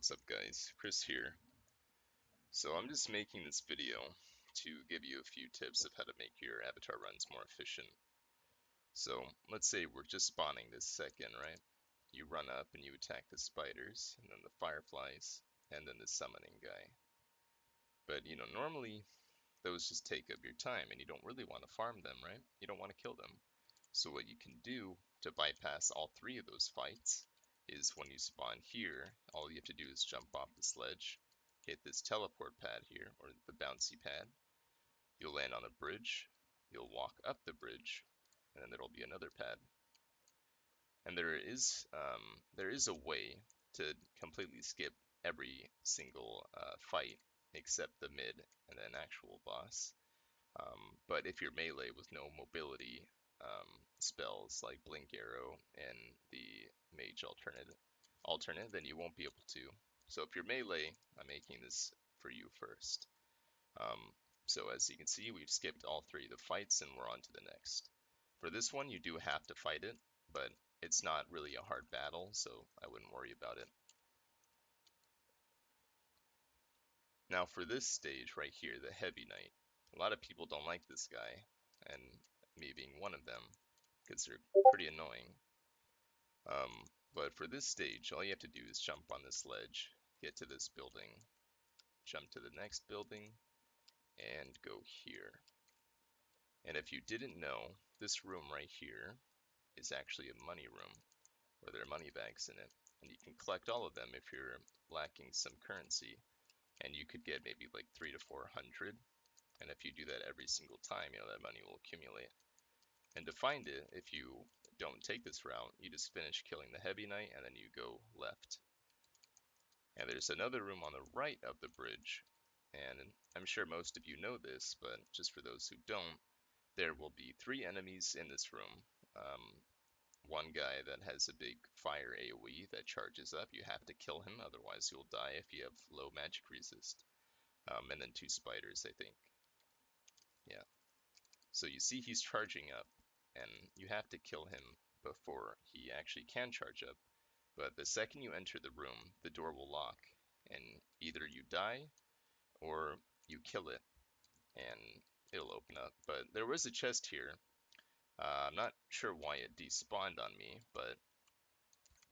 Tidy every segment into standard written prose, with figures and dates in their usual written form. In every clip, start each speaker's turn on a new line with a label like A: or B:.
A: What's up guys, Chris here. So I'm just making this video to give you a few tips of how to make your avatar runs more efficient. So let's say we're just spawning this second, right? You run up and you attack the spiders, and then the fireflies, and then the summoning guy. But normally those just take up your time and you don't really want to farm them, right? You don't want to kill them. So what you can do to bypass all three of those fights is when you spawn here, all you have to do is jump off the sledge, hit this teleport pad here, or the bouncy pad. You'll land on a bridge, you'll walk up the bridge, and then there'll be another pad. And there is a way to completely skip every single fight except the mid and then actual boss. But if you're melee with no mobility spells like Blink Arrow and the Mage alternate, then you won't be able to. So if you're melee, I'm making this for you first. Um, so as you can see, we've skipped all three of the fights and we're on to the next. For this one, you do have to fight it, but it's not really a hard battle, so I wouldn't worry about it. Now for this stage right here, the Heavy Knight, a lot of people don't like this guy, and me being one of them, because they're pretty annoying. But for this stage, all you have to do is jump on this ledge, get to this building, jump to the next building, and go here. And if you didn't know, this room right here is actually a money room, where there are money bags in it. And you can collect all of them if you're lacking some currency. And you could get maybe like 300 to 400. And if you do that every single time, that money will accumulate. And to find it, if you don't take this route, you just finish killing the Heavy Knight and then you go left. And there's another room on the right of the bridge. And I'm sure most of you know this, but just for those who don't, there will be 3 enemies in this room. One guy that has a big fire AoE that charges up. You have to kill him, otherwise you'll die if you have low magic resist. And then 2 spiders, I think. Yeah. So you see he's charging up, and you have to kill him before he actually can charge up. But the second you enter the room, the door will lock, and either you die or you kill it, and it'll open up. But there was a chest here. I'm not sure why it despawned on me, but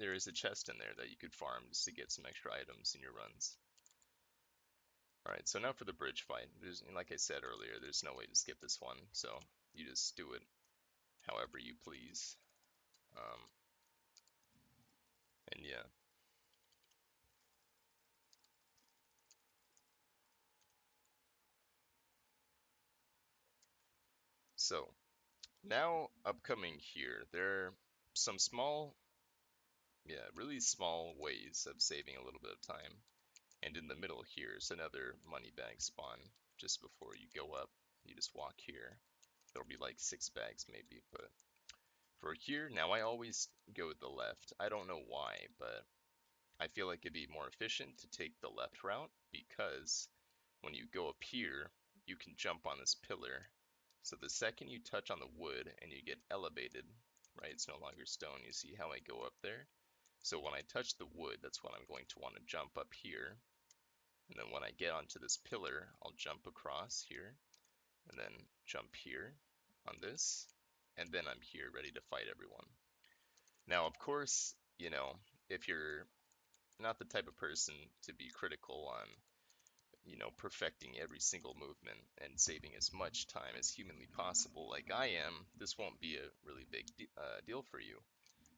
A: there is a chest in there that you could farm just to get some extra items in your runs. Alright, so now for the bridge fight. Like I said earlier, there's no way to skip this one, so you just do it however you please. And yeah. So, now upcoming here, there are some small, really small ways of saving a little bit of time. And in the middle here is another money bag spawn. Just before you go up, you just walk here. There'll be like 6 bags maybe, but for here, now I always go with the left. I don't know why, but I feel like it'd be more efficient to take the left route because when you go up here, you can jump on this pillar. So the second you touch on the wood and you get elevated, right, it's no longer stone, you see how I go up there? So when I touch the wood, that's when I'm going to want to jump up here. And then when I get onto this pillar, I'll jump across here, and then jump here on this, and then I'm here ready to fight everyone. Now, of course, if you're not the type of person to be critical on perfecting every single movement and saving as much time as humanly possible like I am, this won't be a really big deal for you.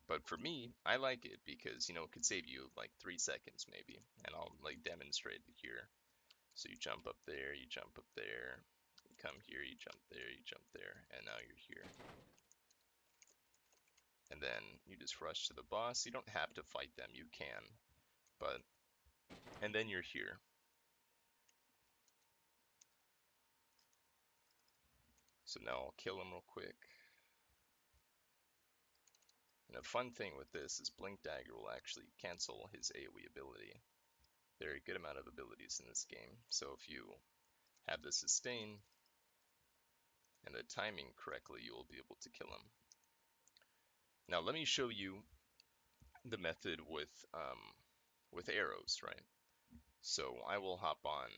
A: But for me, I like it because, it could save you like 3 seconds maybe, and I'll like demonstrate it here. So you jump up there, you jump up there, you come here, you jump there, you jump there, and now you're here. And then you just rush to the boss. You don't have to fight them, you can, but, and then you're here. So now I'll kill him real quick. And a fun thing with this is Blink Dagger will actually cancel his AoE ability. There are a good amount of abilities in this game, so if you have the sustain and the timing correctly, you will be able to kill him. Now let me show you the method with with arrows, right? So I will hop on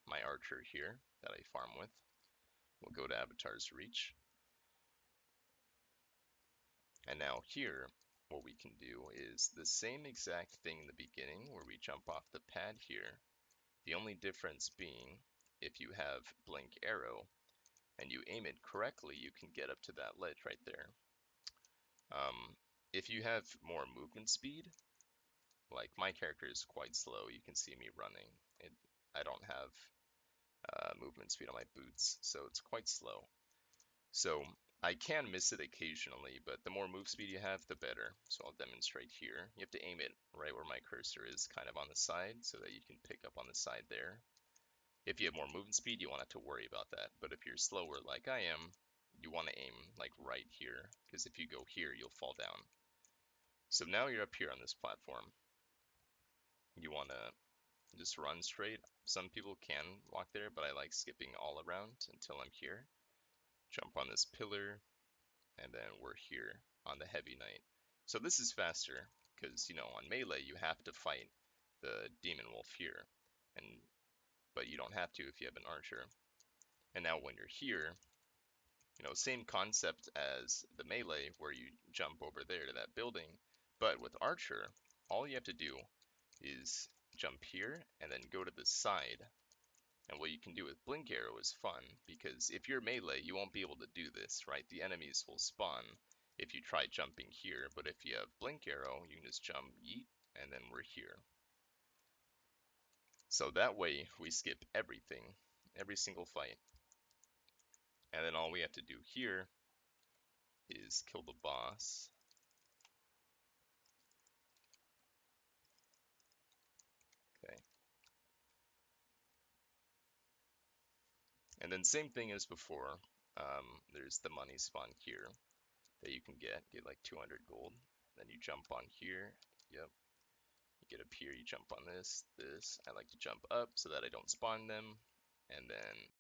A: my archer here that I farm with. We'll go to Avatar's Reach. And now here, what we can do is the same exact thing in the beginning where we jump off the pad here. The only difference being if you have blink arrow and you aim it correctly, you can get up to that ledge right there. If you have more movement speed, like my character is quite slow, you can see me running. I don't have movement speed on my boots, so it's quite slow. So I can miss it occasionally, but the more move speed you have, the better. So I'll demonstrate here. You have to aim it right where my cursor is, kind of on the side, so that you can pick up on the side there. If you have more movement speed, you won't have to worry about that. But if you're slower like I am, you want to aim like right here, because if you go here, you'll fall down. So now you're up here on this platform. You want to just run straight. Some people can walk there, but I like skipping all around until I'm here. Jump on this pillar, and then we're here on the Heavy Knight. So this is faster, because, you know, on melee you have to fight the Demon Wolf here, but you don't have to if you have an archer. And now when you're here, you know, same concept as the melee where you jump over there to that building, but with archer, all you have to do is jump here and then go to the side. And what you can do with blink arrow is fun, because if you're melee, you won't be able to do this, right? The enemies will spawn if you try jumping here, but if you have blink arrow, you can just jump, yeet, and then we're here. So that way, we skip everything, every single fight. And then all we have to do here is kill the boss. Okay. And then same thing as before, there's the money spawn here that you can get like 200 gold. Then you jump on here, yep. You get up here, you jump on this. I like to jump up so that I don't spawn them. And then